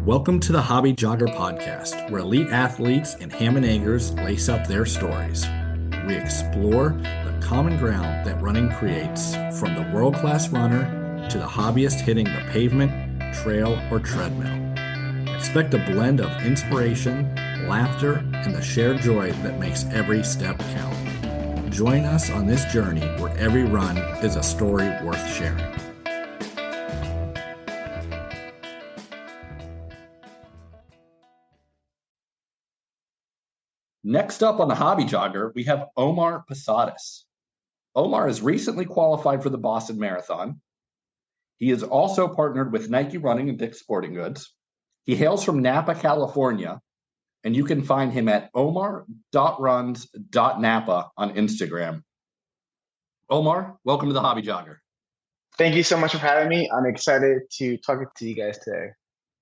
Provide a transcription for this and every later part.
Welcome to the Hobby Jogger Podcast, where elite athletes and ham and eggers lace up their stories. We explore the common ground that running creates, from the world-class runner to the hobbyist hitting the pavement, trail, or treadmill. Expect a blend of inspiration, laughter, and the shared joy that makes every step count. Join us on this journey where every run is a story worth sharing. Next up on the Hobby Jogger, we have Omar Posadas. Omar has recently qualified for the Boston Marathon. He is also partnered with Nike Running and Dick's Sporting Goods. He hails from Napa, California, and you can find him at omar.runs.napa on Instagram. Omar, welcome to the Hobby Jogger. Thank you so much for having me. I'm excited to talk to you guys today.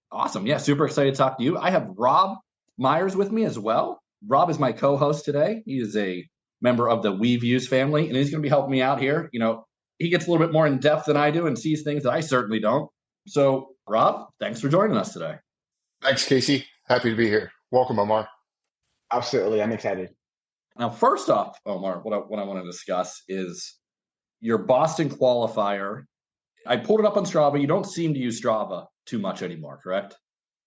Awesome. Yeah, super excited to talk to you. I have Rob Myers with me as well. Rob is my co-host today. He is a member of the We Views family, and he's going to be helping me out here. You know, he gets a little bit more in depth than I do and sees things that I certainly don't. So, Rob, thanks for joining us today. Thanks, Casey. Happy to be here. Welcome, Omar. Absolutely. I'm excited. Now, first off, Omar, what I want to discuss is your Boston qualifier. I pulled it up on Strava. You don't seem to use Strava too much anymore, correct?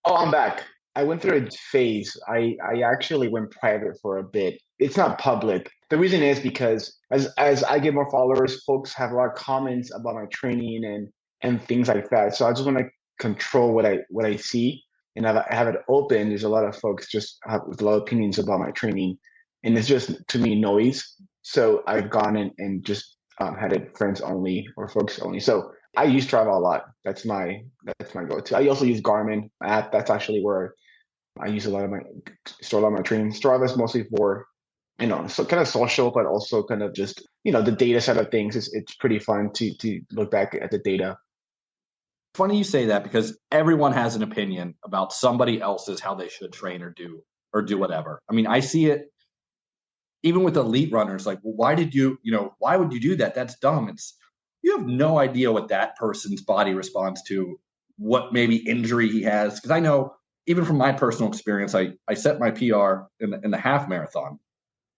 Oh, I'm back. I went through a phase. I actually went private for a bit. It's not public. The reason is because as I get more followers, folks have a lot of comments about my training and things like that. So I just want to control what I see. And I have it open. There's a lot of folks just have with a lot of opinions about my training. And it's just, to me, noise. So I've gone and just had it friends only or folks only. So I use Strava a lot. That's my go-to. I also use Garmin app. That's actually where I use store a lot of my training. Strava is mostly for, so kind of social, but also kind of just, the data side of things. It's pretty fun to look back at the data. Funny you say that, because everyone has an opinion about somebody else's, how they should train or do whatever. I mean, I see it even with elite runners. Like, well, why would you do that? That's dumb. You have no idea what that person's body responds to, what maybe injury he has. Because I know, even from my personal experience, I set my PR in the half marathon.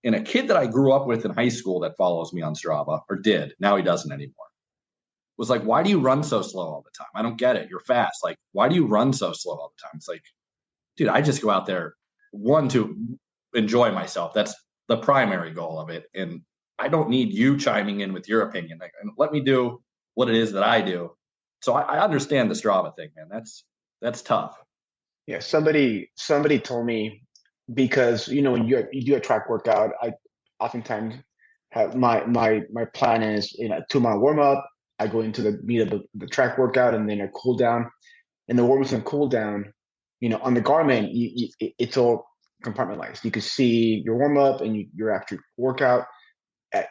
And a kid that I grew up with in high school that follows me on Strava, or did, now he doesn't anymore, was like, why do you run so slow all the time? I don't get it. You're fast. Like, why do you run so slow all the time? It's like, dude, I just go out there, one, to enjoy myself. That's the primary goal of it. And I don't need you chiming in with your opinion. Like, let me do what it is that I do. So I understand the Strava thing, man. That's tough. Yeah, somebody told me, because when you do a track workout, I oftentimes have my plan is 2-mile warm up. I go into the meat of the track workout, and then a cool down. And the warm ups and cool down, on the Garmin, it's all compartmentalized. You can see your warm up and your actual workout.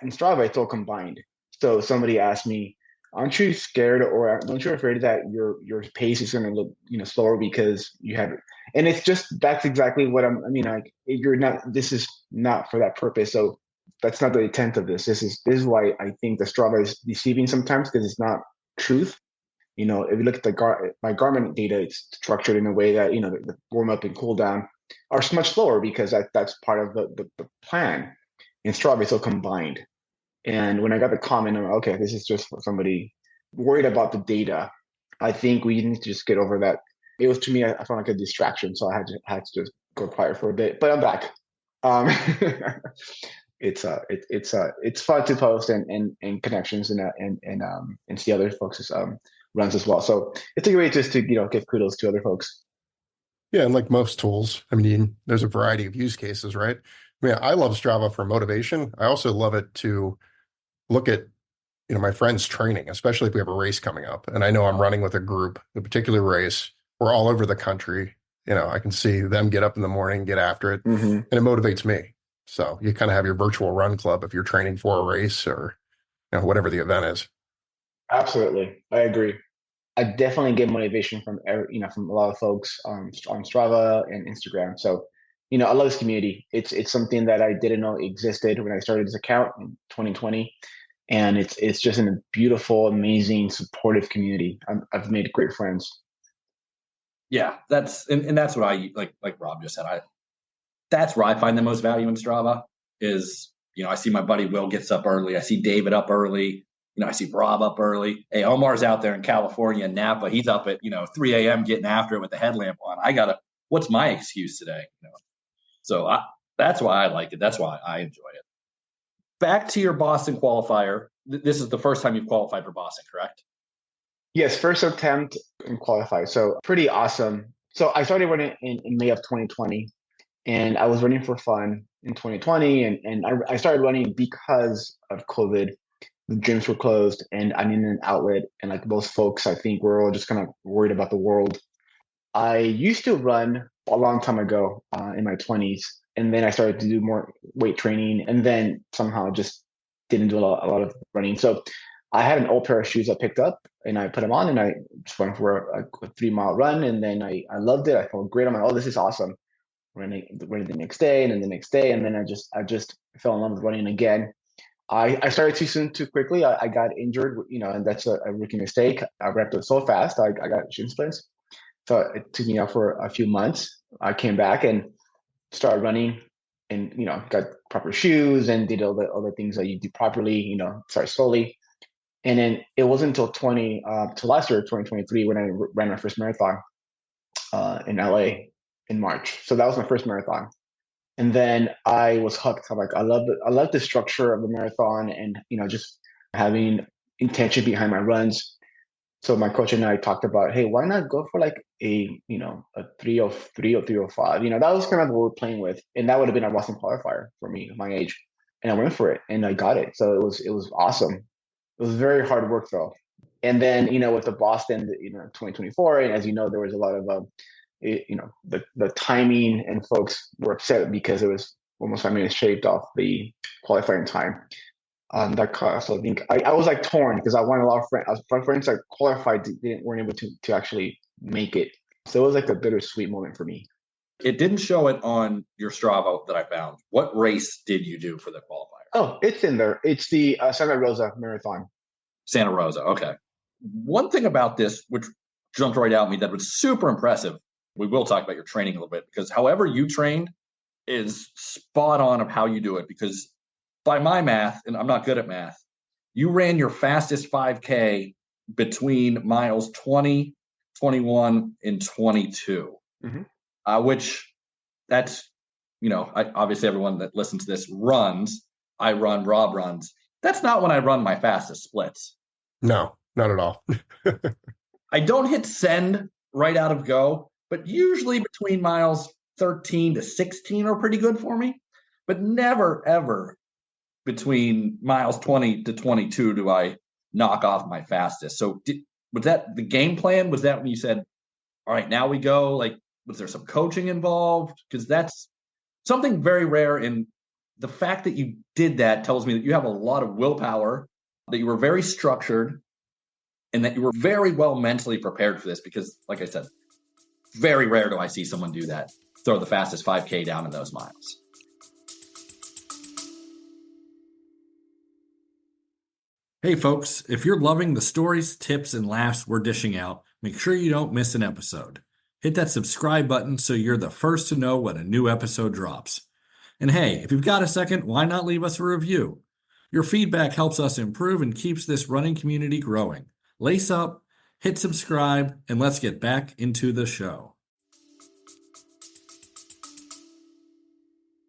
In Strava, it's all combined. So somebody asked me, aren't you scared, or aren't you afraid that your pace is going to look slower because you have it? And it's just, that's exactly what this is not for that purpose. So that's not the intent of this. This is why I think the Strava is deceiving sometimes, because it's not truth. If you look at my Garmin data, it's structured in a way that the warm up and cool down are much slower, because that's part of the plan. In Strava, it's all combined. And when I got the comment, I'm like, okay, this is just for somebody worried about the data. I think we need to just get over that. It was, to me, I found like a distraction, so I had to just go quiet for a bit. But I'm back. It's fun to post and connections and see other folks' runs as well. So it's a great just to give kudos to other folks. Yeah, and like most tools, I mean, there's a variety of use cases, right? I mean, I love Strava for motivation. I also love it to look at my friends' training, especially if we have a race coming up, and I know I'm running with a group, a particular race. We're all over the country. I can see them get up in the morning, get after it, and it motivates me. So you kind of have your virtual run club if you're training for a race or whatever the event is. Absolutely, I agree. I definitely get motivation from from a lot of folks on Strava and Instagram. So I love this community. It's something that I didn't know existed when I started this account in 2020, and it's just a beautiful, amazing, supportive community. I've made great friends. Yeah, and that's what I like Rob just said. That's where I find the most value in Strava is, I see my buddy Will gets up early. I see David up early. I see Rob up early. Hey, Omar's out there in California, Napa. He's up at, 3 a.m. getting after it with the headlamp on. What's my excuse today? So that's why I like it. That's why I enjoy it. Back to your Boston qualifier. This is the first time you've qualified for Boston, correct? Yes, first attempt and qualify. So pretty awesome. So I started running in May of 2020, and I was running for fun in 2020. And I started running because of COVID. The gyms were closed, and I needed an outlet. And like most folks, I think we're all just kind of worried about the world. I used to run a long time ago in my 20s, and then I started to do more weight training, and then somehow just didn't do a lot of running. So I had an old pair of shoes I picked up, and I put them on, and I just went for a 3 mile run, and then I loved it. I felt great. I'm like, oh, this is awesome. Running the next day, and then the next day, and then I just fell in love with running again. I started too soon, too quickly. I got injured, and that's a rookie mistake. I wrapped it so fast. I got shin splints. So it took me out for a few months. I came back and started running and, got proper shoes and did all the other things that you do properly, start slowly. And then it wasn't until till last year, 2023, when I ran my first marathon in LA in March. So that was my first marathon. And then I was hooked. I'm like, I love the structure of the marathon and, just having intention behind my runs. So my coach and I talked about, hey, why not go for like a 303 or 305? That was kind of what we were playing with. And that would have been a Boston qualifier for me, my age. And I went for it and I got it. So it was awesome. It was very hard work though. And then, with the Boston, 2024, and as you know, there was a lot of, the timing, and folks were upset because it was almost 5 minutes shaved off the qualifying time. That cost. I think I was like torn because I wanted a lot of friends. My friends that qualified weren't able to actually make it. So it was like a bittersweet moment for me. It didn't show it on your Strava that I found. What race did you do for the qualifier? Oh, it's in there. It's the Santa Rosa Marathon. Santa Rosa. Okay. One thing about this, which jumped right out at me, that was super impressive. We will talk about your training a little bit because however you trained is spot on of how you do it. Because by my math, and I'm not good at math, you ran your fastest 5K between miles 20, 21, and 22, which that's, obviously everyone that listens to this runs. I run, Rob runs. That's not when I run my fastest splits. No, not at all. I don't hit send right out of go, but usually between miles 13 to 16 are pretty good for me, but never, ever between miles 20 to 22 do I knock off my fastest. So was that the game plan? Was that when you said, all right, now we go? Like, was there some coaching involved? Because that's something very rare. And the fact that you did that tells me that you have a lot of willpower, that you were very structured, and that you were very well mentally prepared for this. Because, like I said, very rare do I see someone do that, throw the fastest 5K down in those miles. Hey folks, if you're loving the stories, tips, and laughs we're dishing out, make sure you don't miss an episode. Hit that subscribe button so you're the first to know when a new episode drops. And hey, if you've got a second, why not leave us a review? Your feedback helps us improve and keeps this running community growing. Lace up, hit subscribe, and let's get back into the show.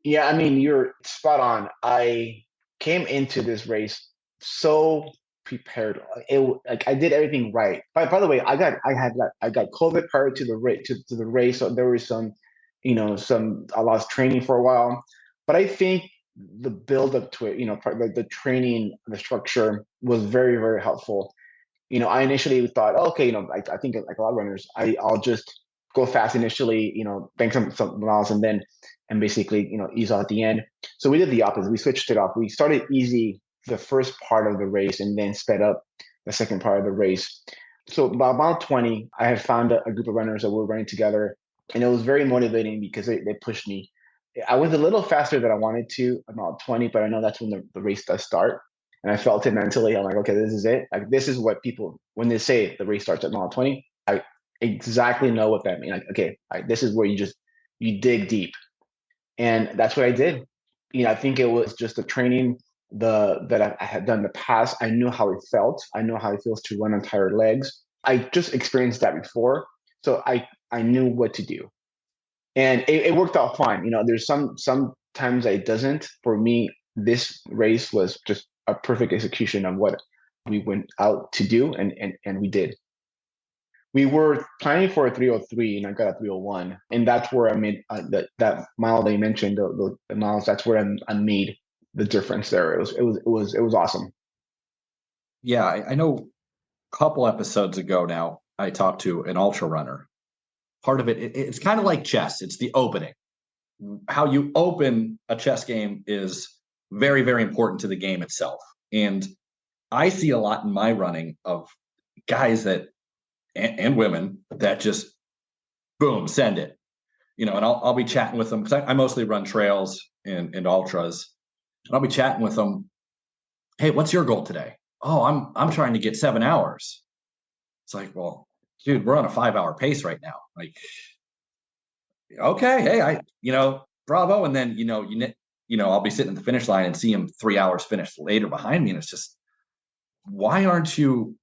Yeah, I mean, you're spot on. I came into this race so prepared. I did everything right. By the way, I got COVID prior to the race to the race. So there was some I lost training for a while, but I think the build up to it, the training, the structure was very, very helpful. I initially thought, okay, I think like a lot of runners, I'll just go fast initially, bank some miles and basically, ease off at the end. So we did the opposite. We switched it off. We started easy the first part of the race and then sped up the second part of the race. So by mile 20, I had found a group of runners that were running together, and it was very motivating because they pushed me. I was a little faster than I wanted to at mile 20, but I know that's when the race does start. And I felt it mentally. I'm like, okay, this is it. Like, this is what people, when they say the race starts at mile 20, exactly know what that means. Like, okay, this is where you dig deep. And that's what I did. I think it was just the training that I had done in the past. I knew how it felt. I know how it feels to run on tired legs. I just experienced that before. So I knew what to do. And it worked out fine. There's sometimes it doesn't. For me, this race was just a perfect execution of what we went out to do, and we did. We were planning for a 303, and I got a 301, and that's where I made that mile that you mentioned, the miles. That's where I made the difference there. It was awesome. Yeah, I know a couple episodes ago now, I talked to an ultra runner. Part of it's kind of like chess. It's the opening. How you open a chess game is very, very important to the game itself. And I see a lot in my running of guys and women that just boom, send it. And I'll be chatting with them because I mostly run trails and ultras. And I'll be chatting with them. Hey, what's your goal today? Oh, I'm trying to get 7 hours. It's like, well, dude, we're on a 5-hour pace right now. Like, okay, hey, bravo. And then, I'll be sitting at the finish line and see him 3 hours finished later behind me. And it's just, why aren't you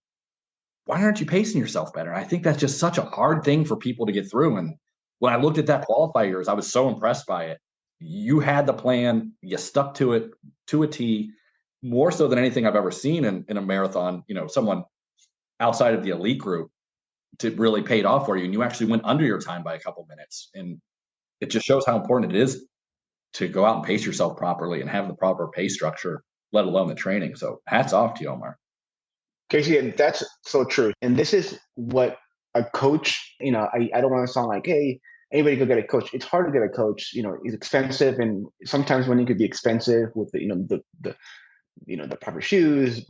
pacing yourself better? I think that's just such a hard thing for people to get through. And when I looked at that qualifiers, I was so impressed by it. You had the plan, you stuck to it to a T, more so than anything I've ever seen in a marathon, someone outside of the elite group to really paid off for you. And you actually went under your time by a couple minutes. And it just shows how important it is to go out and pace yourself properly and have the proper pace structure, let alone the training. So hats off to you, Omar. Casey, that's so true. And this is what a coach, I don't want to sound like, hey, anybody could get a coach. It's hard to get a coach. It's expensive, and sometimes money could be expensive with the proper shoes,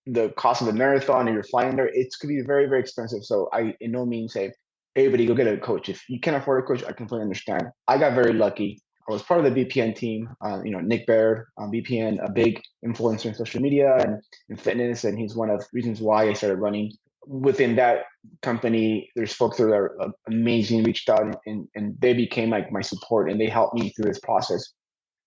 the cost of the marathon, and you're flying there. It could be very, very expensive. So I, in no means, say everybody go get a coach. If you can't afford a coach, I completely understand. I got very lucky. I was part of the BPN team. Nick Baird on BPN, a big influencer in social media and fitness, and he's one of the reasons why I started running. Within that company, there's folks that are amazing, reached out, and they became like my support, and they helped me through this process.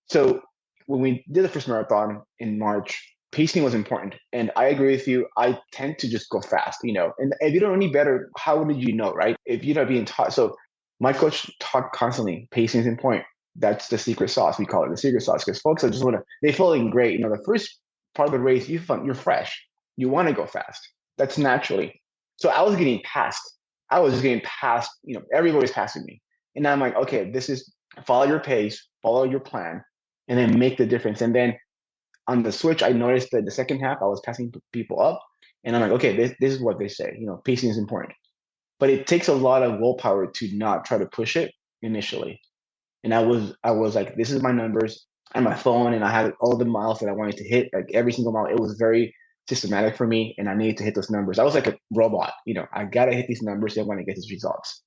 So when we did the first marathon in March, pacing was important. And I agree with you. I tend to just go fast, and if you don't know any better, how did you know, right? If you're not being taught. So my coach taught constantly, pacing is important. That's the secret sauce. We call it the secret sauce because folks are just they feeling great. The first part of the race, you're fresh. You want to go fast. That's naturally. So I was getting passed. I was just getting passed. Everybody's passing me. And I'm like, okay, this is follow your pace, follow your plan, and then make the difference. And then on the switch, I noticed that the second half, I was passing people up. And I'm like, okay, this is what they say. Pacing is important. But it takes a lot of willpower to not try to push it initially. And I was like, this is my numbers on my phone, and I had all the miles that I wanted to hit, like every single mile. It was very systematic for me, and I needed to hit those numbers. I was like a robot, I gotta hit these numbers if I want to get these results.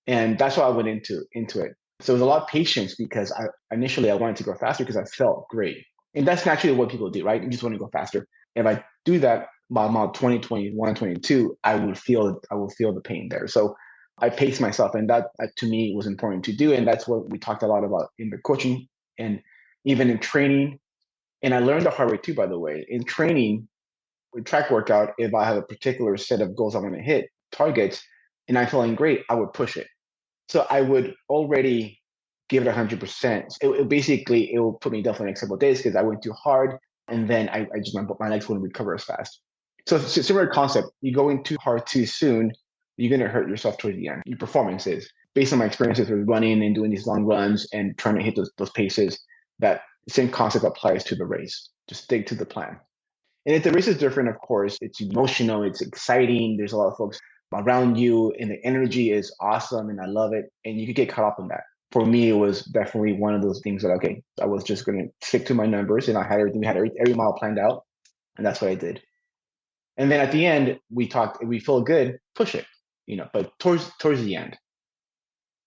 And that's why I went into it. So it was a lot of patience because initially I wanted to go faster because I felt great. And that's naturally what people do, right? You just want to go faster. If I do that by mile 20, 21, 22, I will feel the pain there. So I paced myself, and that to me was important to do. And that's what we talked a lot about in the coaching and even in training. And I learned the hard way too, by the way. In training, with track workout, if I have a particular set of goals I want to hit, targets, and I'm feeling great, I would push it. So I would already give it 100%. It will put me down for the next couple of days because I went too hard, and then my legs wouldn't recover as fast. So it's a similar concept. You go in too hard too soon, you're going to hurt yourself towards the end. Your performance is based on my experiences with running and doing these long runs and trying to hit those paces. That same concept applies to the race. Just stick to the plan. And if the race is different, of course, it's emotional, it's exciting. There's a lot of folks around you, and the energy is awesome, and I love it. And you could get caught up in that. For me, it was definitely one of those things that, okay, I was just going to stick to my numbers, and I had everything. We had every mile planned out, and that's what I did. And then at the end, we talked. If we feel good, push it, but towards the end.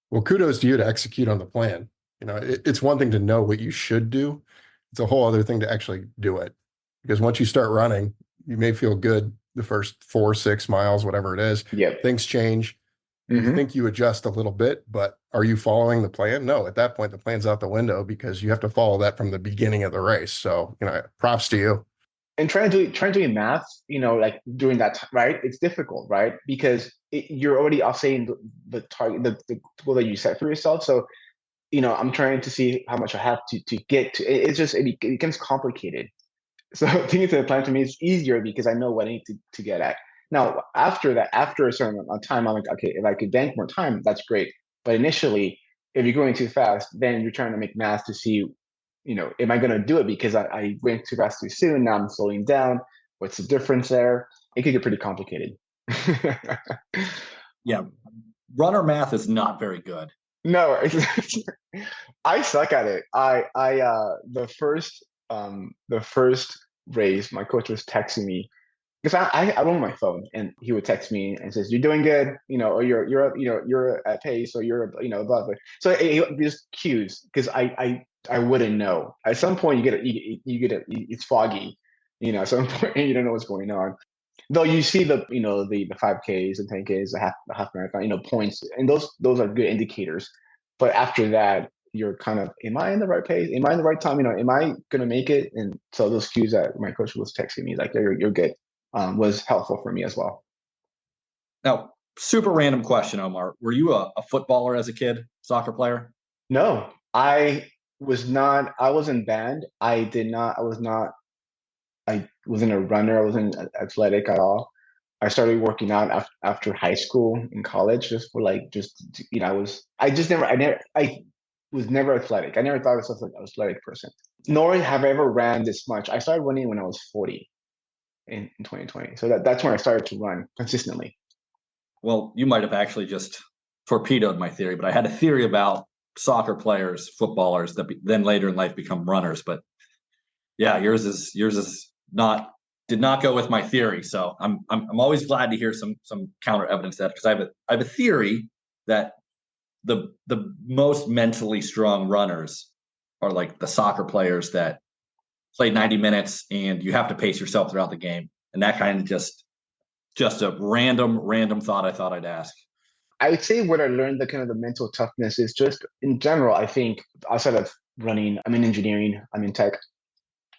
Well, kudos to you to execute on the plan. It's one thing to know what you should do. It's a whole other thing to actually do it. Because once you start running, you may feel good the first 4, 6 miles, whatever it is. Yep. Things change. You Hmm. think you adjust a little bit, but are you following the plan? No, at that point, the plan's out the window because you have to follow that from the beginning of the race. So, props to you. And trying to do math, like during that time, right? It's difficult, right? Because you're already offsetting the target, the goal that you set for yourself. So, I'm trying to see how much I have to get to. It's just it becomes complicated. So thinking to the plan to me is easier because I know what I need to get at. Now, after that, after a certain amount of time, I'm like, okay, if I could bank more time, that's great. But initially, if you're going too fast, then you're trying to make math to see, am I going to do it because I went too fast too soon? Now I'm slowing down. What's the difference there? It could get pretty complicated. Yeah, runner math is not very good. No, I suck at it. The first race, my coach was texting me because I run my phone and he would text me and says, "You're doing good," or you're at pace, or you're above it. So just cues because I wouldn't know. At some point, it's foggy, at some point you don't know what's going on. Though you see the 5Ks and 10Ks, the half marathon, points, and those are good indicators. But after that, you're kind of, am I in the right pace? Am I in the right time? Am I gonna make it? And so those cues that my coach was texting me, like, you're good, was helpful for me as well. Now, super random question, Omar. Were you a footballer as a kid, soccer player? No, I was not. I was in band. I did not. I was not. I wasn't a runner. I wasn't athletic at all. I started working out after high school and college, just for like, I was never athletic. I never thought of myself like an athletic person, nor have I ever ran this much. I started running when I was 40 in 2020. So that's when I started to run consistently. Well, you might have actually just torpedoed my theory, but I had a theory about soccer players, footballers that then later in life become runners. But yeah, yours is not did not go with my theory. So I'm always glad to hear some counter evidence to that, because I have a theory that the most mentally strong runners are like the soccer players that play 90 minutes and you have to pace yourself throughout the game. And that kind of just a random thought I thought I'd ask. I would say what I learned, the kind of the mental toughness, is just in general. I think outside of running, I'm in engineering, I'm in tech.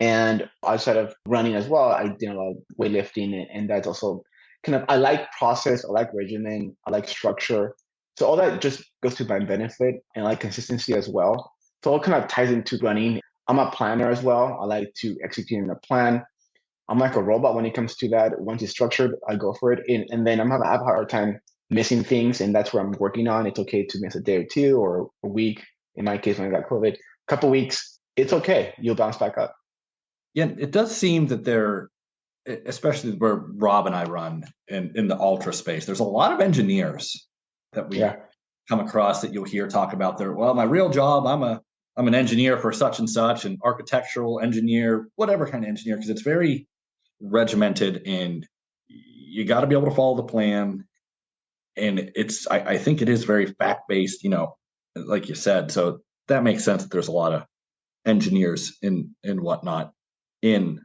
And outside of running as well, I did a lot of weightlifting, and that's also kind of, I like process, I like regimen, I like structure. So all that just goes to my benefit, and I like consistency as well. So all kind of ties into running. I'm a planner as well. I like to execute in a plan. I'm like a robot when it comes to that. Once it's structured, I go for it. And then I have a hard time missing things, and that's where I'm working on. It's okay to miss a day or two or a week. In my case, when I got COVID, a couple weeks, it's okay. You'll bounce back up. Yeah, it does seem that there, especially where Rob and I run in the ultra space, there's a lot of engineers that we Yeah. come across that you'll hear talk about their, well, my real job, I'm an engineer for such and such, an architectural engineer, whatever kind of engineer, because it's very regimented and you got to be able to follow the plan. And I think it is very fact based, like you said. So that makes sense that there's a lot of engineers and whatnot in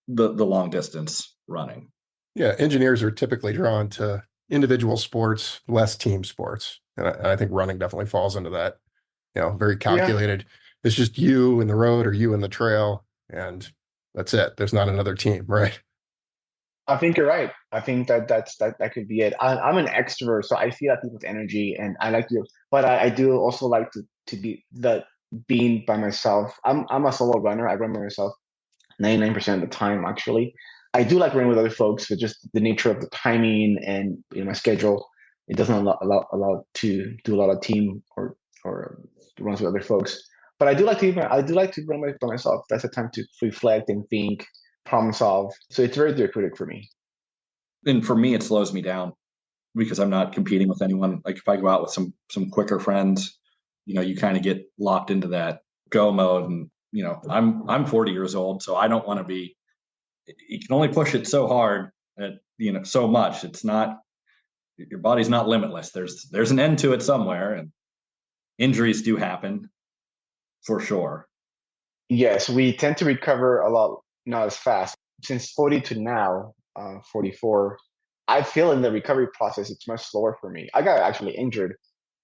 the long distance running. Yeah, engineers are typically drawn to individual sports, less team sports. And I think running definitely falls into that, very Yeah. calculated. It's just you in the road or you in the trail, and that's it. There's not another team, right? I think you're right. I think that could be it. I'm an extrovert, so I feel people's energy, and I like to. But I do also like to be being by myself. I'm a solo runner. I run by myself 99% of the time. Actually, I do like running with other folks, but just the nature of the timing and my schedule, it doesn't allow to do a lot of team or runs with other folks. But I do like to run by myself. That's a time to reflect and think, problem solve. So it's very therapeutic for me. And for me, it slows me down because I'm not competing with anyone. Like if I go out with some quicker friends, you kind of get locked into that go mode. And I'm 40 years old, so I don't want to be. You can only push it so hard, so much. It's not, your body's not limitless. There's an end to it somewhere, and injuries do happen for sure. Yes, we tend to recover a lot, not as fast. Since 40 to now, 44, I feel in the recovery process, it's much slower for me. I got actually injured.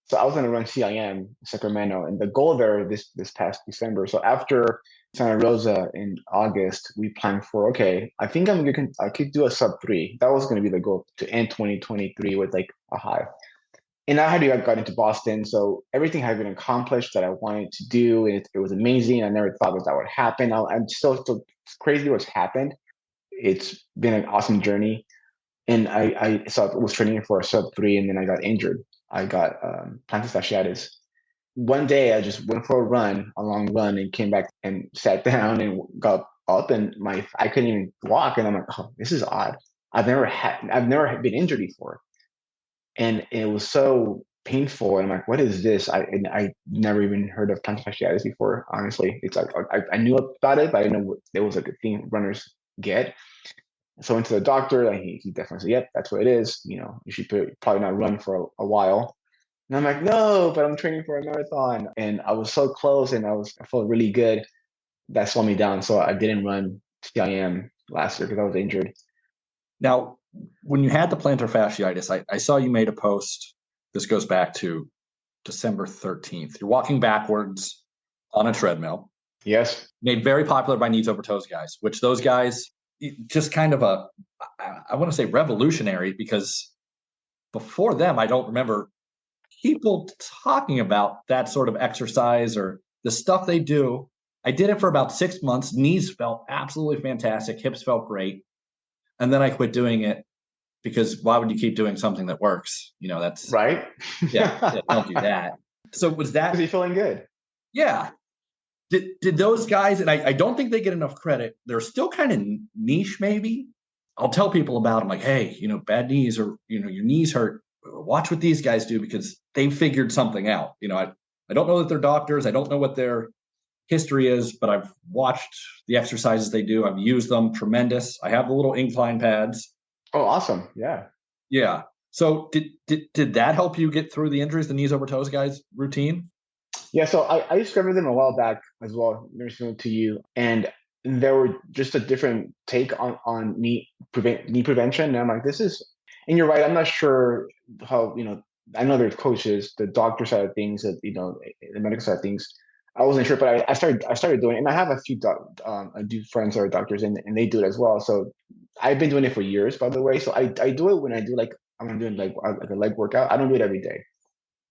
So I was going to run CIM Sacramento, and the goal there this past December. So after Santa Rosa in August, we planned for, okay, I think I could do a sub 3. That was going to be the goal, to end 2023 with like a high. And I had got into Boston, so everything had been accomplished that I wanted to do. And it was amazing. I never thought that would happen. I'm still it's crazy what's happened. It's been an awesome journey. And I was training for a sub 3, and then I got injured. I got plantar fasciitis. One day I just went for a long run, and came back and sat down and got up, and I couldn't even walk. And I'm like, oh, this is odd. I've never been injured before. And it was so painful. And I'm like, what is this? I never even heard of plantar fasciitis before. Honestly, it's like I knew about it, but I didn't know it was like a thing runners get. So I went to the doctor, and he definitely said, "Yep, that's what it is. You should probably not run for a while." And I'm like, "No, but I'm training for a marathon." And I was so close, and I felt really good. That slowed me down, so I didn't run CIM last year because I was injured. Now, when you had the plantar fasciitis, I saw you made a post. This goes back to December 13th. You're walking backwards on a treadmill. Yes. Made very popular by knees over toes guys, which those guys, just kind of I want to say revolutionary, because before them, I don't remember people talking about that sort of exercise or the stuff they do. I did it for about 6 months. Knees felt absolutely fantastic. Hips felt great. And then I quit doing it, because why would you keep doing something that works? That's right. Yeah, don't do that. So was that? Is he feeling good? Yeah. Did those guys, and I don't think they get enough credit. They're still kind of niche, maybe. I'll tell people about them, like, hey, bad knees, or your knees hurt. Watch what these guys do, because they figured something out. I don't know that they're doctors. I don't know what their history is, but I've watched the exercises they do. I've used them. Tremendous. I have the little incline pads. Oh, awesome. Yeah. Yeah. So did that help you get through the injuries, the knees over toes guys routine? Yeah. So I discovered them a while back as well, nursing to you. And there were just a different take on knee prevention. And I'm like, this is, and you're right. I'm not sure how, I know there's coaches, the doctor side of things, that, the medical side of things. I wasn't sure, but I started doing it, and I have a few I do friends that are doctors, and they do it as well. So I've been doing it for years, by the way. So I do it when I do, like, I'm doing like a leg workout. I don't do it every day.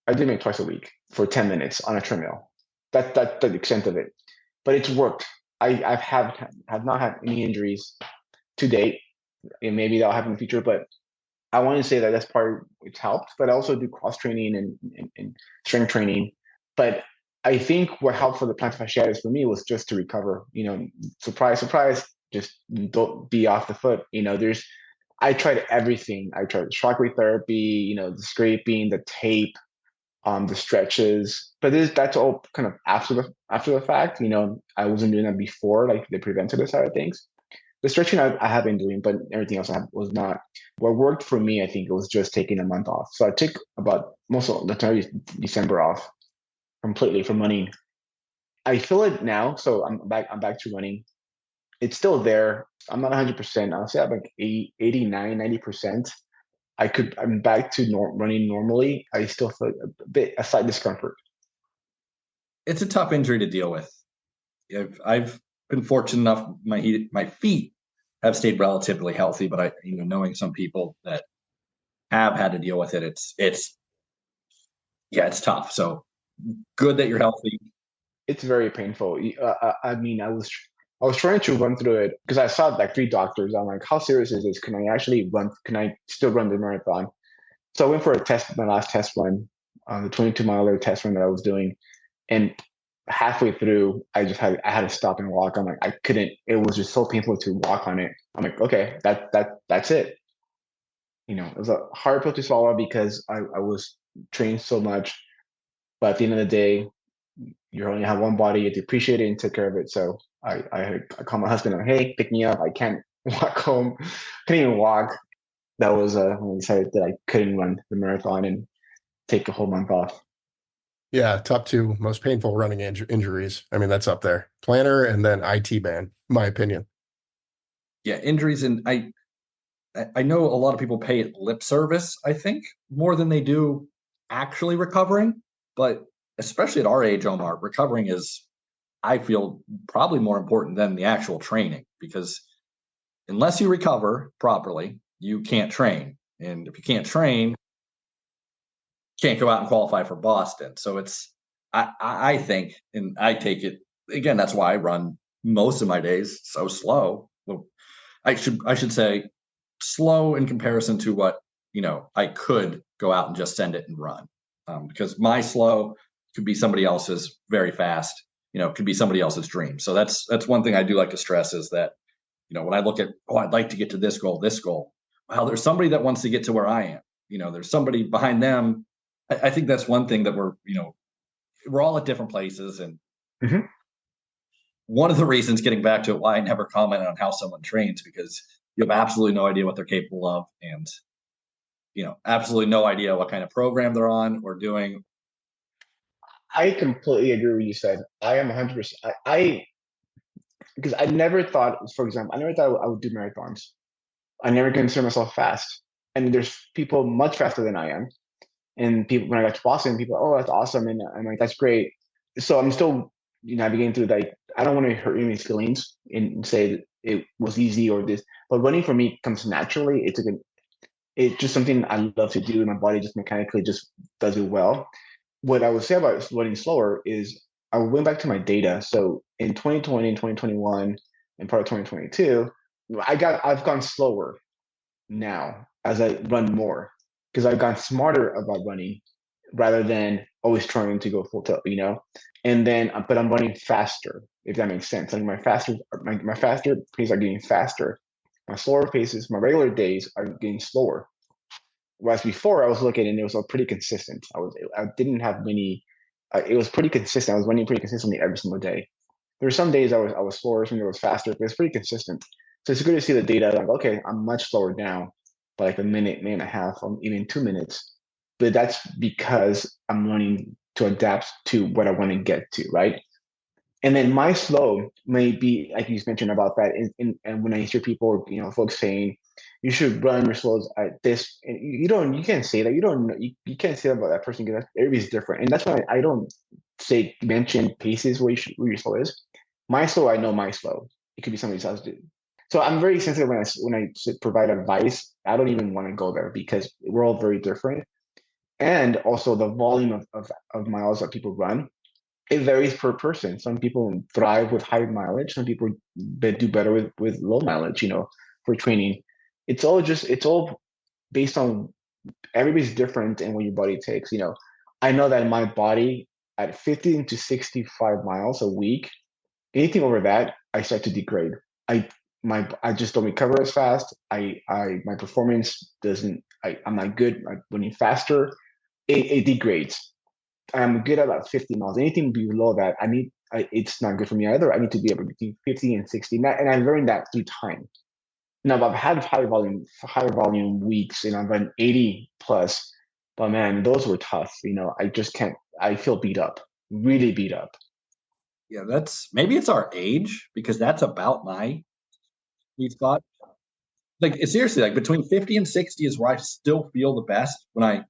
I do it twice a week for 10 minutes on a treadmill. That's the extent of it, but it's worked. Have not had any injuries to date, and maybe that'll happen in the future. But I want to say that that's part, it's helped. But I also do cross training and strength training. But I think what helped for the plantar fasciitis for me was just to recover. Surprise, surprise, just don't be off the foot. I tried everything. I tried shockwave therapy, the scraping, the tape, the stretches. But that's all kind of after the fact. I wasn't doing that before, like the preventative side of things. The stretching I have been doing, but everything else was not. What worked for me, I think, it was just taking a month off. So I took about most of the entire December off completely from running. I feel it now, so I'm back to running. It's still there. I'm not 100%. I'll say I'm like 89, 90%. I'm back to running normally. I still feel a slight discomfort. It's a tough injury to deal with. I've been fortunate enough, my feet have stayed relatively healthy, but knowing some people that have had to deal with it, it's tough. So good that you're healthy. It's very painful. I mean, I was trying to run through it because I saw like 3 doctors. I'm like, how serious is this? Can I actually run? Can I still run the marathon? So I went for a test, my last test run, the 22-mile test run that I was doing. And halfway through, I had to stop and walk. I'm like, I couldn't, it was just so painful to walk on it. I'm like, okay, that's it. It was a hard pill to swallow because I was trained so much. But at the end of the day, you only have one body, you have to appreciate it and take care of it. So I called my husband, like, hey, pick me up. I can't walk home. Couldn't even walk. That was when I decided that I couldn't run the marathon and take a whole month off. Yeah, top 2 most painful running injuries. I mean, that's up there. Plantar and then IT band, my opinion. Yeah, injuries, and I know a lot of people pay it lip service, I think, more than they do actually recovering. But especially at our age, Omar, recovering is, I feel, probably more important than the actual training, because unless you recover properly, you can't train. And if you can't train, you can't go out and qualify for Boston. So I think, and I take it, again, that's why I run most of my days so slow. Well, I should say slow in comparison to what, I could go out and just send it and run. Because my slow could be somebody else's very fast, could be somebody else's dream. So that's one thing I do like to stress, is that, when I look at, I'd like to get to this goal. Well, there's somebody that wants to get to where I am. There's somebody behind them. I think that's one thing that we're all at different places. And Mhm. one of the reasons, getting back to it, why I never comment on how someone trains, because you have absolutely no idea what they're capable of, and absolutely no idea what kind of program they're on or doing. I completely agree with what you said. I am 100%. Because I never thought, for example, I never thought I would do marathons. I never considered myself fast. And there's people much faster than I am. And people, when I got to Boston, people, oh, that's awesome. And I'm like, that's great. So I'm still, navigating through, like, I don't want to hurt anybody's feelings and say that it was easy or this, but running for me comes naturally. It's just something I love to do. And my body just mechanically just does it well. What I would say about running slower is I went back to my data. So in 2020 and 2021 and part of 2022, I've gone slower now as I run more, because I've gotten smarter about running rather than always trying to go full tilt. And then, but I'm running faster, if that makes sense. Like my faster paces are getting faster. My slower paces, my regular days are getting slower. Whereas before I was looking and it was all pretty consistent. I didn't have many. It was pretty consistent. I was running pretty consistently every single day. There were some days I was slower, some days I was faster, but it's pretty consistent. So it's good to see the data. Like, okay, I'm much slower now by like a minute and a half, or even 2 minutes. But that's because I'm learning to adapt to what I want to get to, right? And then my slow may be, like you mentioned about that. And when I hear people, folks saying you should run your slows at this, and you can't say that. You don't know, you can't say that about that person, because everybody's different. And that's why I don't mention paces where your slow is. My slow, I know my slow. It could be somebody else's. So I'm very sensitive when I provide advice. I don't even want to go there, because we're all very different. And also the volume of miles that people run, it varies per person. Some people thrive with high mileage. Some people do better with low mileage, for training. It's all based on, everybody's different and what your body takes. I know that my body at 50 to 65 miles a week, anything over that, I start to degrade. I just don't recover as fast. My performance doesn't. I'm not good at running faster. It degrades. I'm good at about 50 miles. Anything below that, it's not good for me either. I need to be able between 50 and 60. And I learned that through time. Now, I've had higher volume weeks, and I've run 80 plus, but man, those were tough. I just can't, I feel beat up, really beat up. Yeah, maybe it's our age, because that's about my sweet spot. Like, seriously, like between 50 and 60 is where I still feel the best. When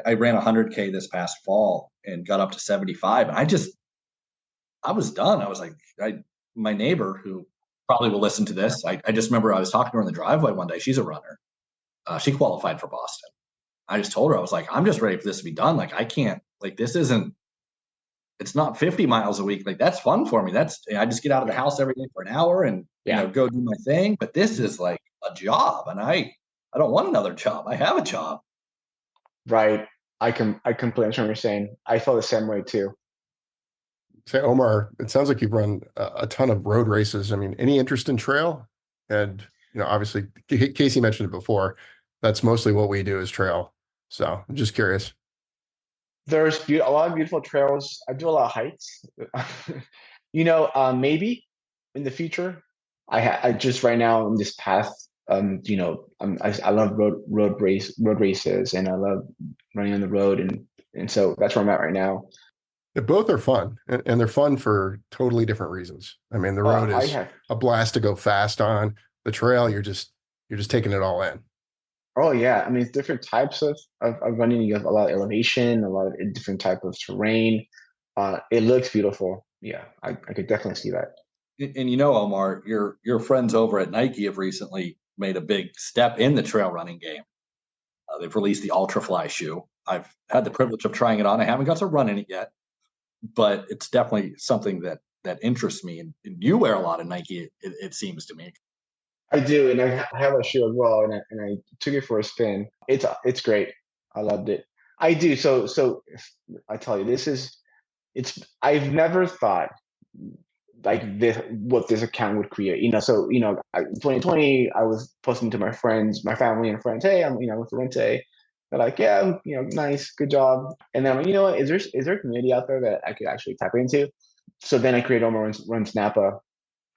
I ran 100K this past fall and got up to 75, and I was done. I was like, my neighbor, who probably will listen to this, I just remember I was talking to her in the driveway one day. She's a runner. She qualified for Boston. I just told her, I was like, I'm just ready for this to be done. Like, I can't, like, it's not 50 miles a week. Like, that's fun for me. I just get out of the house every day for an hour and, go do my thing. But this is like a job, and I don't want another job. I have a job. Right. I completely understand what you're saying. I felt the same way too. Say, Omar, it sounds like you've run a ton of road races. I mean, any interest in trail? And, obviously, Casey mentioned it before. That's mostly what we do is trail. So I'm just curious. There's a lot of beautiful trails. I do a lot of hikes. Maybe in the future. I just right now in this path, I love road races, and I love running on the road, and so that's where I'm at right now. Both are fun, and they're fun for totally different reasons. I mean, the road I is have a blast to go fast on. The trail, you're just, You're just taking it all in. Oh yeah, I mean, it's different types of running. You have a lot of elevation, a lot of different type of terrain. It looks beautiful. Yeah, I could definitely see that. And you know, Omar, your friends over at Nike have recently made a big step in the trail running game. They've released the Ultrafly shoe. I've had the privilege of trying it on. I haven't got to run in it yet, but it's definitely something that interests me. And you wear a lot of Nike, it seems to me. I do, and I have a shoe as well, and I took it for a spin. It's great. I loved it. I do. So I tell you, it's. I've never thought like this what this account would create. So 2020, I was posting to my friends, my family and friends, hey, I'm with Rente. They're like, yeah, nice, good job. And then I'm like, you know what, is there a community out there that I could actually tap into? So then I created Omar Runs Napa.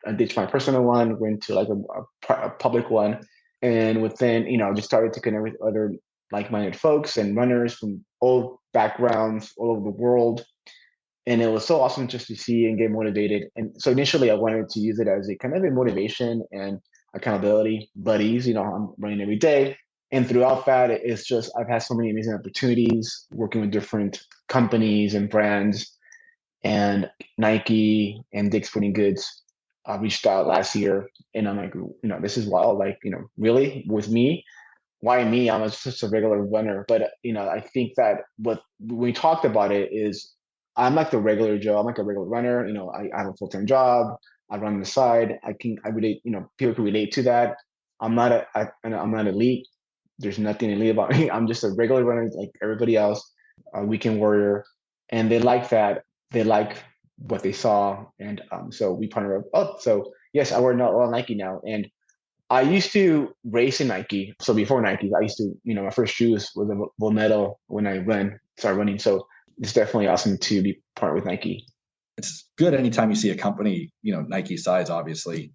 I ditched my personal one, went to like a public one, and within just started to connect with other like-minded folks and runners from all backgrounds all over the world. And it was so awesome just to see and get motivated. And so initially I wanted to use it as a kind of a motivation and accountability buddies. I'm running every day. And throughout that, it's just, I've had so many amazing opportunities working with different companies and brands, and Nike and Dick's Sporting Goods reached out last year. And I'm like, this is wild. Like, really with me, why me? I'm just a regular runner. But, I think that when we talked about it is, I'm like the regular Joe. I'm like a regular runner. I have a full-time job. I run on the side. I relate, people can relate to that. I'm not elite. There's nothing elite about me. I'm just a regular runner like everybody else, a weekend warrior. And they like that. They like what they saw. And so we partnered up. Oh, so yes, I wear all Nike now. And I used to race in Nike. So before Nike, I used to, my first shoes were the Volmetal when I started running. So it's definitely awesome to be partnered with Nike. It's good anytime you see a company, Nike size, obviously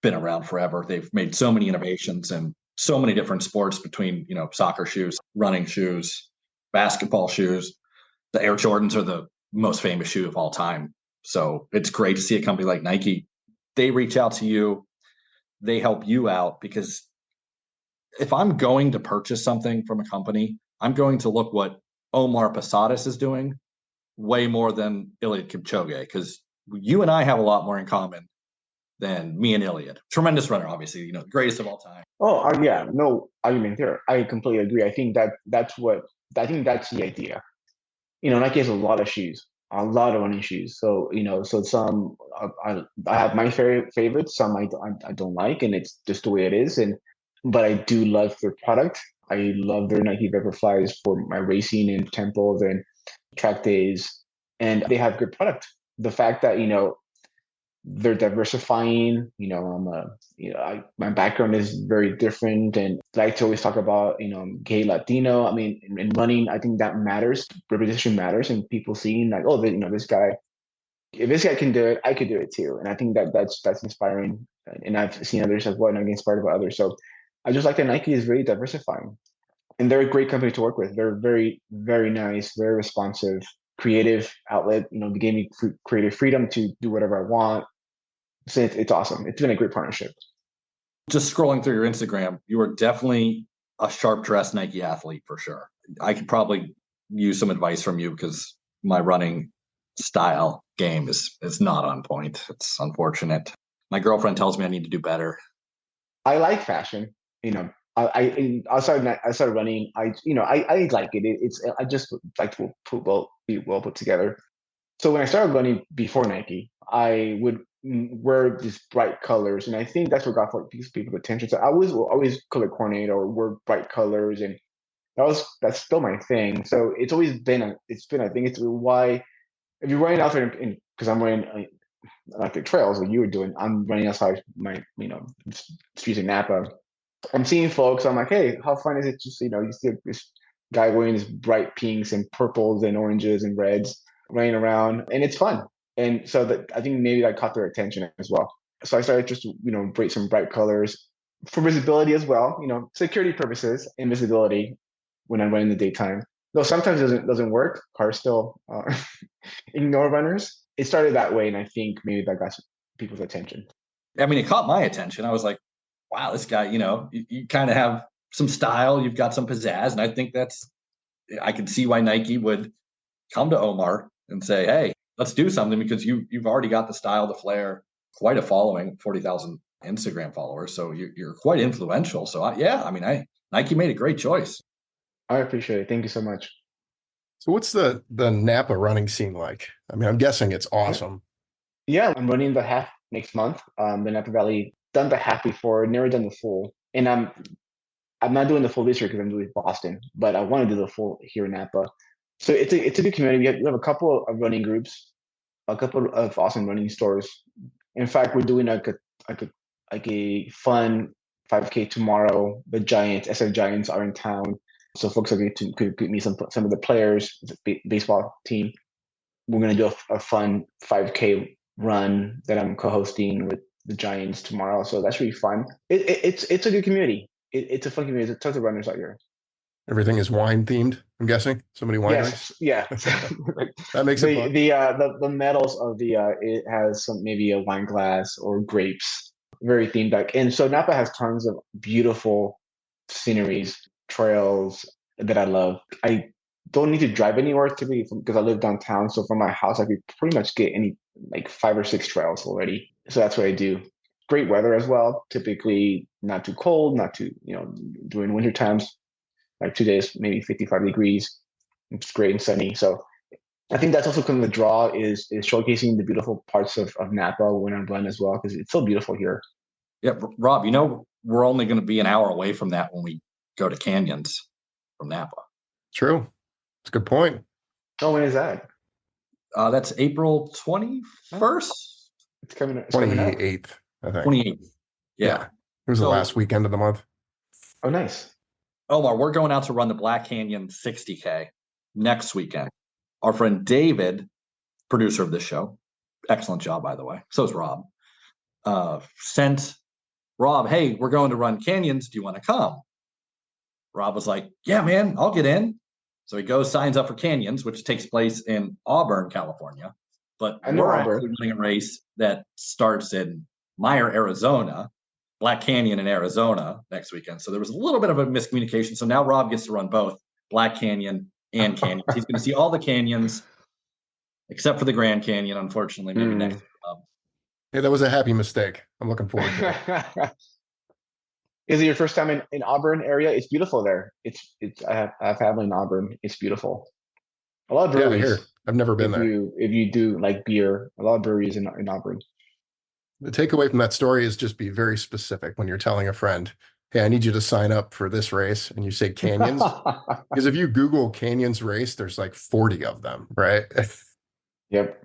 been around forever. They've made so many innovations and so many different sports between, soccer shoes, running shoes, basketball shoes. The Air Jordans are the most famous shoe of all time. So it's great to see a company like Nike. They reach out to you, they help you out, because if I'm going to purchase something from a company, I'm going to look what Omar Posadas is doing way more than Eliud Kipchoge, because you and I have a lot more in common than me and Eliud. Tremendous runner, obviously, the greatest of all time. Oh, yeah, no argument there. I completely agree. I think that's the idea. Nike has a lot of shoes, a lot of running shoes. So so some I have my favorites, some I don't like, and it's just the way it is. But I do love their product. I love their Nike Vaporflies for my racing and tempos and track days, and they have good product. The fact that they're diversifying. My background is very different, and I like to always talk about gay Latino. I mean, in running, I think that matters. Representation matters, and people seeing like, oh, this guy. If this guy can do it, I could do it too. And I think that's inspiring. And I've seen others as well, and I get inspired by others. So I just like that Nike is very diversifying, and they're a great company to work with. They're very, very nice, very responsive, creative outlet. They gave me creative freedom to do whatever I want. So it's awesome. It's been a great partnership. Just scrolling through your Instagram, you are definitely a sharp dressed Nike athlete for sure. I could probably use some advice from you, because my running style game is not on point. It's unfortunate. My girlfriend tells me I need to do better. I like fashion. I started running. I like it. I just like to be well put together. So when I started running before Nike, I would wear these bright colors, and I think that's what got people's attention. So I was always color coordinate or wear bright colors, and that's still my thing. So it's always been I think it's why if you're running out there, because I'm running like the trails that you were doing, I'm running outside my streets in Napa. I'm seeing folks. I'm like, hey, how fun is it? Just you see this guy wearing these bright pinks and purples and oranges and reds running around, and it's fun. And so that I think maybe that caught their attention as well. So I started just break some bright colors for visibility as well. Security purposes and visibility when I'm running in the daytime. Though sometimes it doesn't work. Cars still ignore runners. It started that way, and I think maybe that got people's attention. I mean, it caught my attention. I was like, wow, this guy, you kind of have some style, you've got some pizzazz. And I think I can see why Nike would come to Omar and say, hey, let's do something, because you've already got the style, the flair, quite a following, 40,000 Instagram followers. So you're quite influential. So Nike made a great choice. I appreciate it. Thank you so much. So what's the Napa running scene like? I mean, I'm guessing it's awesome. Yeah, I'm running the half next month. The Napa Valley, done the half before, never done the full. And I'm not doing the full this year because I'm doing Boston, but I want to do the full here in Napa. So it's a good community. We have a couple of running groups, a couple of awesome running stores. In fact, we're doing a fun 5K tomorrow. The Giants, SF Giants, are in town, so folks are going to could meet some of the players, the baseball team. We're going to do a fun 5K run that I'm co-hosting with the Giants tomorrow. So that's really fun. It's a good community. It's a fun community. There's tons of runners out here. Everything is wine themed, I'm guessing. So many wineries. Yes, yeah. That makes it fun. The medals of it has maybe a wine glass or grapes, very themed back. And so Napa has tons of beautiful sceneries, trails that I love. I don't need to drive anywhere typically because I live downtown. So from my house, I could pretty much get any like 5 or 6 trails already. So that's what I do. Great weather as well. Typically not too cold, not too, during winter times, like 2 days, maybe 55 degrees. It's great and sunny. So I think that's also kind of the draw is showcasing the beautiful parts of Napa when I'm run as well, because it's so beautiful here. Yeah, Rob, we're only going to be an hour away from that when we go to Canyons from Napa. True. That's a good point. Oh, when is that? That's April 21st? It's coming up. 28th, I think. 28th. Yeah. It was the last weekend of the month. Oh, nice. Omar, we're going out to run the Black Canyon 60K next weekend. Our friend David, producer of this show, excellent job, by the way. So is Rob. Sent Rob, hey, we're going to run Canyons. Do you want to come? Rob was like, yeah, man, I'll get in. So he goes, signs up for Canyons, which takes place in Auburn, California. But we're actually running a race that starts in Meyer, Arizona, Black Canyon in Arizona next weekend. So there was a little bit of a miscommunication. So now Rob gets to run both Black Canyon and Canyons. He's going to see all the canyons except for the Grand Canyon, unfortunately, maybe next year, Rob. Yeah, that was a happy mistake. I'm looking forward to it. Is it your first time in Auburn area? It's beautiful there. I have family in Auburn. It's beautiful. A lot of breweries. Yeah, I've never been there. If you do like beer, a lot of breweries in Auburn. The takeaway from that story is just be very specific when you're telling a friend, hey, I need you to sign up for this race, and you say Canyons. Because if you Google Canyons race, there's like 40 of them, right? Yep.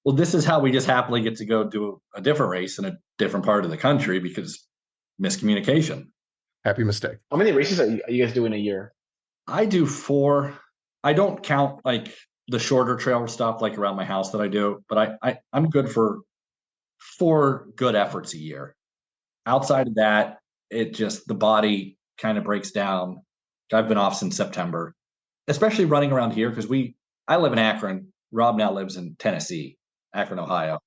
Well, this is how we just happily get to go do a different race in a different part of the country because miscommunication. Happy mistake. How many races are you guys doing a year? I do 4. I don't count like the shorter trail stuff like around my house that I do, but I'm good for 4 good efforts a year. Outside of that, the body kind of breaks down. I've been off since September, especially running around here because I live in Akron. Rob now lives in Tennessee, Akron, Ohio.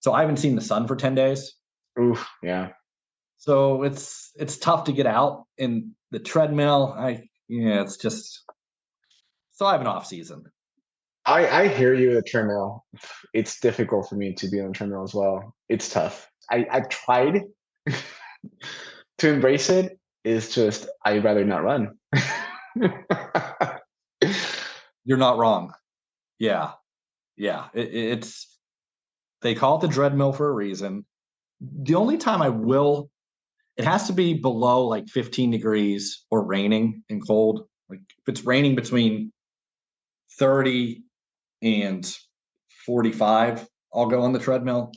So I haven't seen the sun for 10 days. Oof, yeah. So it's tough to get out in the treadmill. It's just so I have an off season. I hear you. The treadmill, it's difficult for me to be on the treadmill as well. It's tough. I've tried to embrace it. It's just I'd rather not run. You're not wrong. Yeah. It's they call it the treadmill for a reason. The only time it has to be below like 15 degrees or raining and cold. Like if it's raining between 30 and 45, I'll go on the treadmill,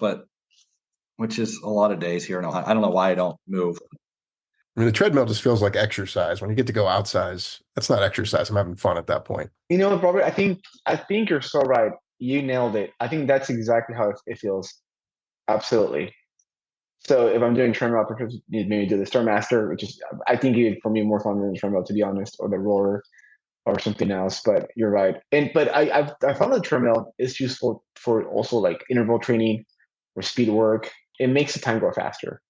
which is a lot of days here in Ohio. I don't know why I don't move. I mean, the treadmill just feels like exercise. When you get to go outside, that's not exercise. I'm having fun at that point. Robert, I think you're so right. You nailed it. I think that's exactly how it feels. Absolutely. So if I'm doing treadmill, I prefer to maybe do the Stairmaster, which is, I think for me more fun than the treadmill, to be honest, or the rower or something else. But you're right. But I found the treadmill is useful for also like interval training or speed work. It makes the time go faster.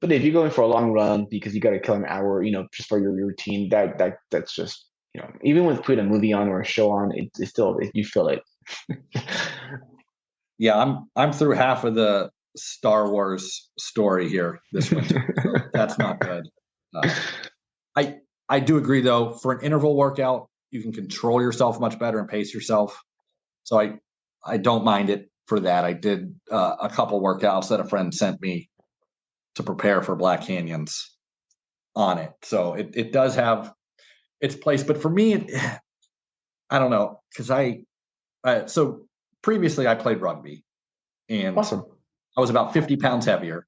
But if you're going for a long run because you got to kill an hour, just for your routine, that's just, even with putting a movie on or a show on, it's still, you feel it. Yeah, I'm through half of the Star Wars story here this winter. So that's not good. I do agree though, for an interval workout, you can control yourself much better and pace yourself. So I don't mind it for that. I did a couple workouts that a friend sent me to prepare for Black Canyons on it. So it does have its place. But for me, I don't know, because so previously I played rugby, and Awesome. I was about 50 pounds heavier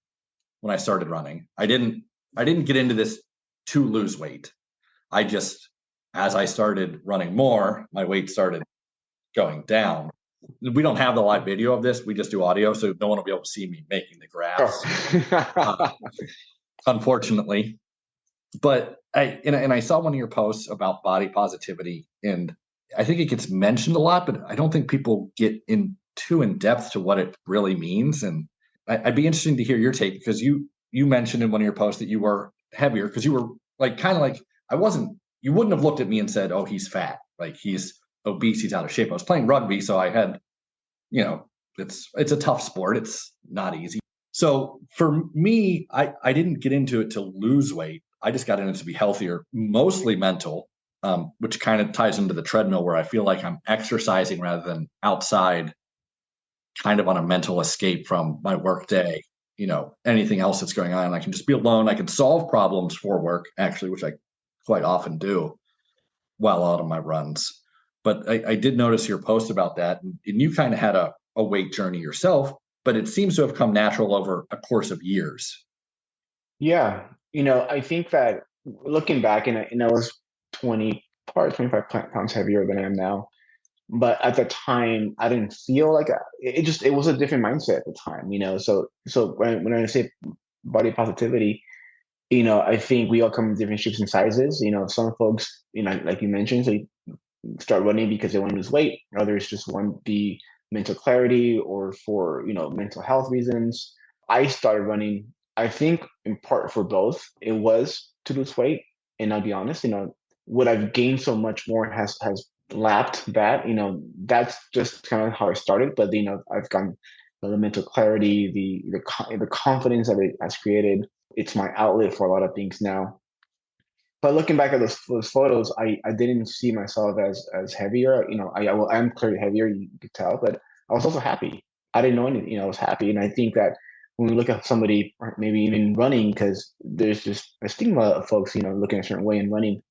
when I started running. I didn't get into this to lose weight. I just, as I started running more, my weight started going down. We don't have the live video of this. We just do audio, so no one will be able to see me making the graphs, unfortunately. But I saw one of your posts about body positivity, and I think it gets mentioned a lot, but I don't think people get too in depth to what it really means. And I'd be interested to hear your take, because you mentioned in one of your posts that you were heavier because you were like kind of like you wouldn't have looked at me and said, oh, he's fat, like he's obese, he's out of shape. I was playing rugby, so I had, it's a tough sport. It's not easy. So for me, I didn't get into it to lose weight. I just got into it to be healthier, mostly mental, which kind of ties into the treadmill, where I feel like I'm exercising rather than outside, kind of on a mental escape from my work day, anything else that's going on. I can just be alone. I can solve problems for work, actually, which I quite often do while out on my runs. But I did notice your post about that, and you kind of had a weight journey yourself, but it seems to have come natural over a course of years. Yeah. I think that looking back, and I was 25 pounds heavier than I am now. But at the time, I didn't feel like it was a different mindset at the time, So when I say body positivity, I think we all come in different shapes and sizes. Some folks, like you mentioned, so you start running because they want to lose weight. Others just want the mental clarity or for, mental health reasons. I started running, I think in part for both. It was to lose weight. And I'll be honest, what I've gained so much more has lapped that. That's just kind of how I started. But, I've gotten the mental clarity, the confidence that it has created. It's my outlet for a lot of things now. But looking back at those photos, I didn't see myself as heavier. I'm clearly heavier, you could tell, but I was also happy. I didn't know anything. I was happy, and I think that when we look at somebody, or maybe even running, because there's just a stigma of folks, looking a certain way and running.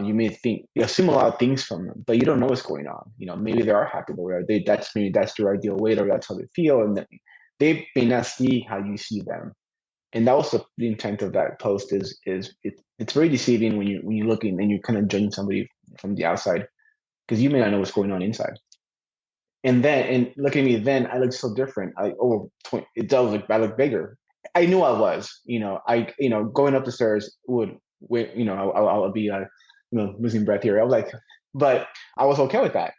You may think you assume a lot of things from them, but you don't know what's going on. Maybe they are happy the way that's their ideal weight, or that's how they feel, and they may not see how you see them. And that was the intent of that post. It's very deceiving when you're looking and you're kind of judging somebody from the outside, because you may not know what's going on inside. And look at me, then I look so different. It does look, I look bigger. I knew I was, going up the stairs I'll be losing breath here. I was like, but I was okay with that.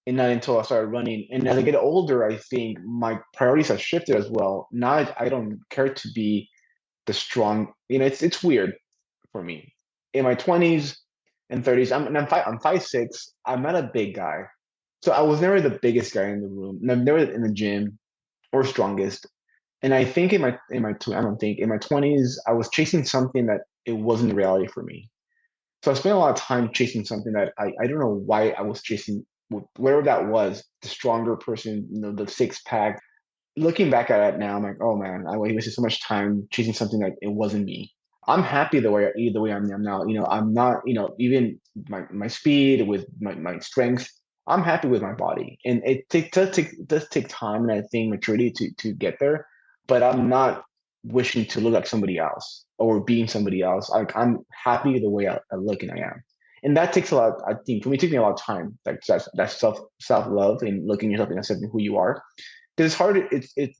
And not until I started running. And as I get older, I think my priorities have shifted as well. Now I don't care to be the strong, it's weird for me. In my 20s and 30s, I'm 5'6". I'm not a big guy. So I was never the biggest guy in the room. I'm never in the gym or strongest. And I think in my 20s, I was chasing something that it wasn't reality for me. So I spent a lot of time chasing something that I don't know why I was chasing, whatever that was, the stronger person, the six pack. Looking back at it now, I'm like, oh man, I wasted so much time chasing something that it wasn't me. I'm happy the way I'm now. I'm not, even my speed with my strength. I'm happy with my body, and does take time, and I think maturity to get there. But I'm not wishing to look like somebody else or being somebody else. I'm happy the way I look and I am, and that takes a lot. I think for me, it takes me a lot of time. Like that self love and looking yourself and accepting who you are. Because it's hard.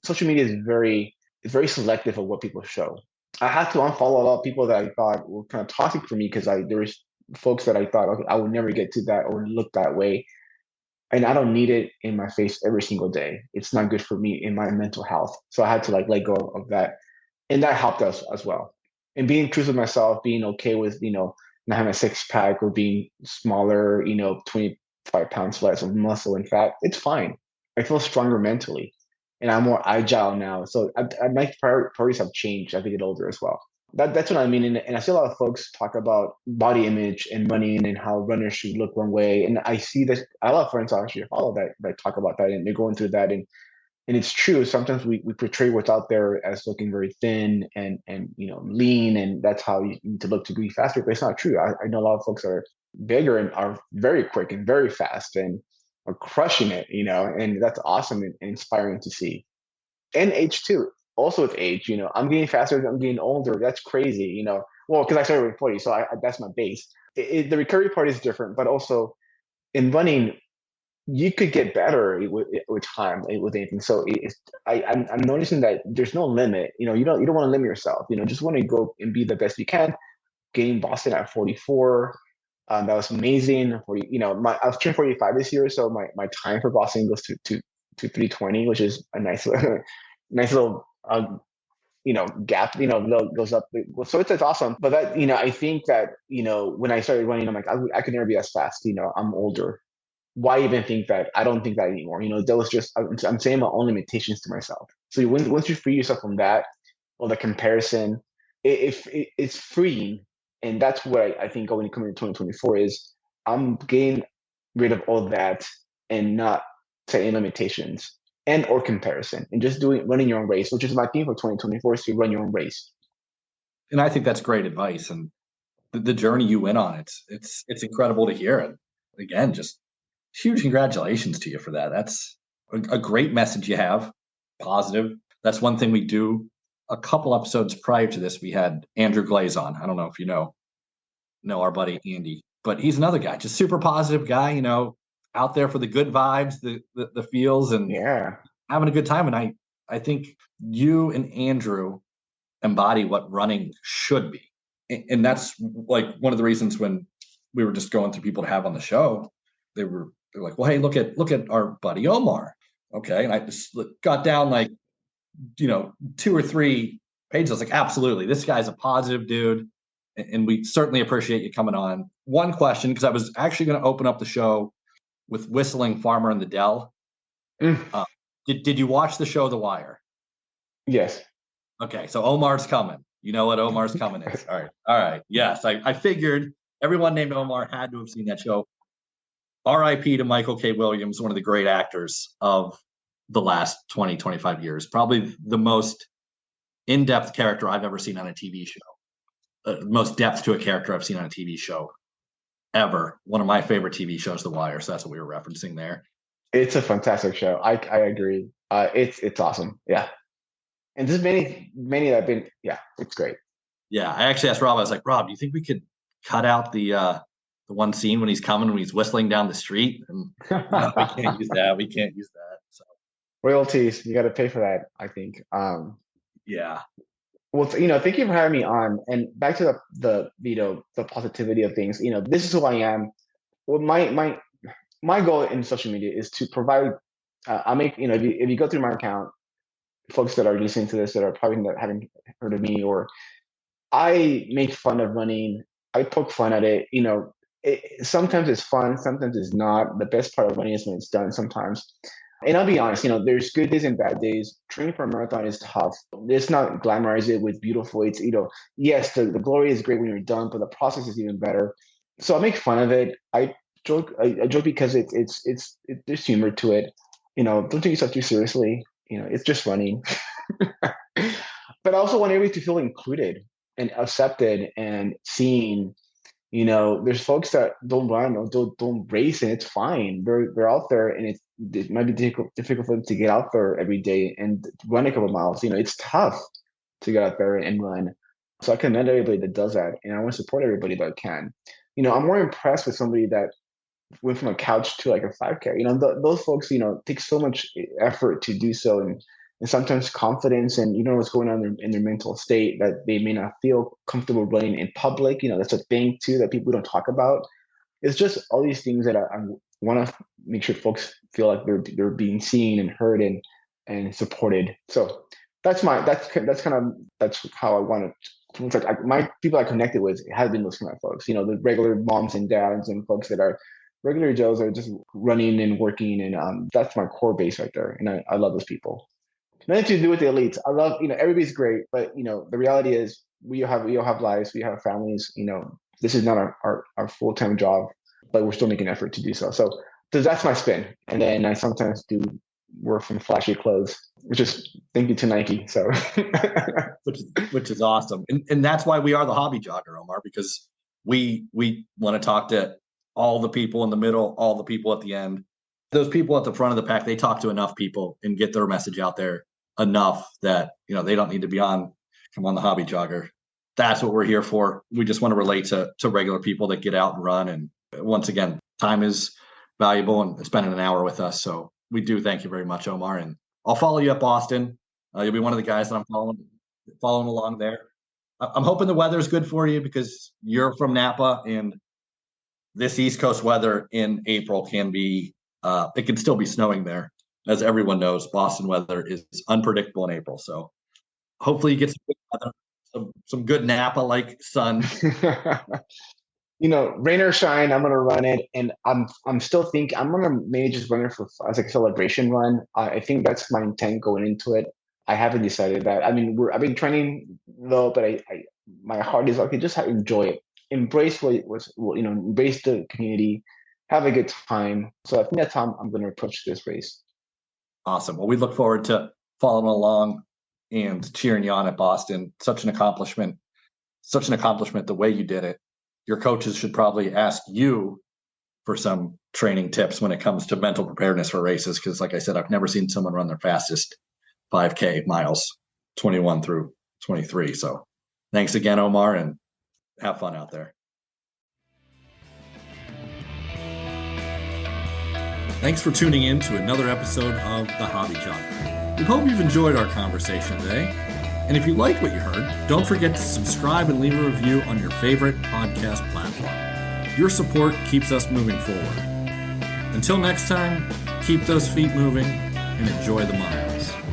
Social media is it's very selective of what people show. I had to unfollow a lot of people that I thought were kind of toxic for me, because there was folks that I thought, okay, I would never get to that or look that way, and I don't need it in my face every single day. It's not good for me in my mental health. So I had to let go of that. And that helped us as well. And being true to myself, being okay with, not having a six pack or being smaller, 25 pounds less of muscle and fat, it's fine. I feel stronger mentally and I'm more agile now. So my priorities have changed as I get older as well. That's what I mean. And I see a lot of folks talk about body image and running and how runners should look one way. And I see that a lot of friends actually follow that talk about that and they're going through that. And it's true. Sometimes we portray what's out there as looking very thin and lean, and that's how you need to look to be faster. But it's not true. I know a lot of folks are bigger and are very quick and very fast and are crushing it, and that's awesome and inspiring to see. And age too. Also with age, I'm getting faster as I'm getting older. That's crazy, Well, because I started with 40, so that's my base. The recovery part is different, but also in running, you could get better with time with anything. So I'm noticing that there's no limit. You don't want to limit yourself. Just want to go and be the best you can. Getting Boston at 44, that was amazing. 40, I was turned 45 this year, so my time for Boston goes to 320, which is a nice nice little gap. Goes up. So it's awesome. But that I think that when I started running, I'm like I could never be as fast. I'm older. Why even think that? I don't think that anymore. That was just, I'm saying my own limitations to myself. So once you free yourself from that or the comparison, it's freeing. And that's what I think going to come into 2024 is I'm getting rid of all that and not setting limitations and or comparison and just running your own race, which is my theme for 2024 is to run your own race. And I think that's great advice. And the journey you went on, it's incredible to hear. And again, just huge congratulations to you for that. That's a great message you have, positive. That's one thing we do. A couple episodes prior to this, we had Andrew Glaze on. I don't know if you know our buddy Andy, but he's another guy, just super positive guy, out there for the good vibes, the feels, and having a good time. And I think you and Andrew embody what running should be. And that's like one of the reasons when we were just going through people to have on the show, they're like, well, hey, look at our buddy Omar. Okay. And I just got down like, 2 or 3 pages. I was like, absolutely. This guy's a positive dude. And we certainly appreciate you coming on. One question, because I was actually going to open up the show with Whistling Farmer in the Dell. Did you watch the show The Wire? Yes. Okay. So Omar's coming. You know what Omar's coming is. All right. Yes. I figured everyone named Omar had to have seen that show. R.I.P. to Michael K. Williams, one of the great actors of the last 20, 25 years. Probably the most in-depth character I've ever seen on a TV show. Most depth to a character I've seen on a TV show ever. One of my favorite TV shows, The Wire. So that's what we were referencing there. It's a fantastic show. I agree. It's awesome. Yeah. And there's many that have been, it's great. Yeah. I actually asked Rob, I was like, Rob, do you think we could cut out the one scene when he's coming, when he's whistling down the street? And no, we can't use that. We can't use that. So royalties, you got to pay for that, I think. Yeah. Well, thank you for having me on. And back to the positivity of things. This is who I am. Well, my goal in social media is to provide. I make if you go through my account, folks that are listening to this that are probably not haven't heard of me, or I make fun of running. I poke fun at it. Sometimes it's fun, sometimes it's not. The best part of running is when it's done sometimes. And I'll be honest, there's good days and bad days. Training for a marathon is tough. Let's not glamorize it with beautiful. It's, yes, the glory is great when you're done, but the process is even better. So I make fun of it. I joke because there's humor to it. Don't take yourself too seriously. It's just running. But I also want everybody to feel included and accepted and seen. There's folks that don't run or don't race, and it's fine. They're out there, and it might be difficult for them to get out there every day and run a couple miles. It's tough to get out there and run. So I commend everybody that does that, and I want to support everybody that can. I'm more impressed with somebody that went from a couch to like a 5K. Those folks, take so much effort to do so, and sometimes confidence, and what's going on in their mental state that they may not feel comfortable running in public. That's a thing too that people don't talk about. It's just all these things that I want to make sure folks feel like they're being seen and heard and supported. So that's how I want to. It's like my people I connected with have been those kind of folks. The regular moms and dads and folks that are regular Joes are just running and working, and that's my core base right there. And I love those people. Nothing to do with the elites. I love, everybody's great, but the reality is we all have lives, we have families. This is not our full-time job, but we're still making an effort to do so. So that's my spin. And then I sometimes do work from flashy clothes, which is thank you to Nike. So which is awesome. And that's why we are the hobby jogger, Omar, because we want to talk to all the people in the middle, all the people at the end. Those people at the front of the pack, they talk to enough people and get their message out there enough that, they don't need to be on, come on the hobby jogger. That's what we're here for. We just want to relate to regular people that get out and run. And once again, time is valuable and spending an hour with us. So we do thank you very much, Omar. And I'll follow you up, Boston. You'll be one of the guys that I'm following along there. I'm hoping the weather's good for you because you're from Napa, and this East Coast weather in April can be, it can still be snowing there. As everyone knows, Boston weather is unpredictable in April. So hopefully you get some good weather, some good Napa-like sun. Rain or shine, I'm gonna run it, and I'm still thinking I'm gonna maybe just run it as a celebration run. I think that's my intent going into it. I haven't decided that. I mean, I've been training though, but I my heart is okay. Just enjoy it, embrace embrace the community, have a good time. So I think that's how I'm gonna approach this race. Awesome. Well, we look forward to following along and cheering you on at Boston. Such an accomplishment the way you did it. Your coaches should probably ask you for some training tips when it comes to mental preparedness for races. Because like I said, I've never seen someone run their fastest 5K miles, 21 through 23. So thanks again, Omar, and have fun out there. Thanks for tuning in to another episode of The Hobby Jogger. We hope you've enjoyed our conversation today. And if you like what you heard, don't forget to subscribe and leave a review on your favorite podcast platform. Your support keeps us moving forward. Until next time, keep those feet moving and enjoy the miles.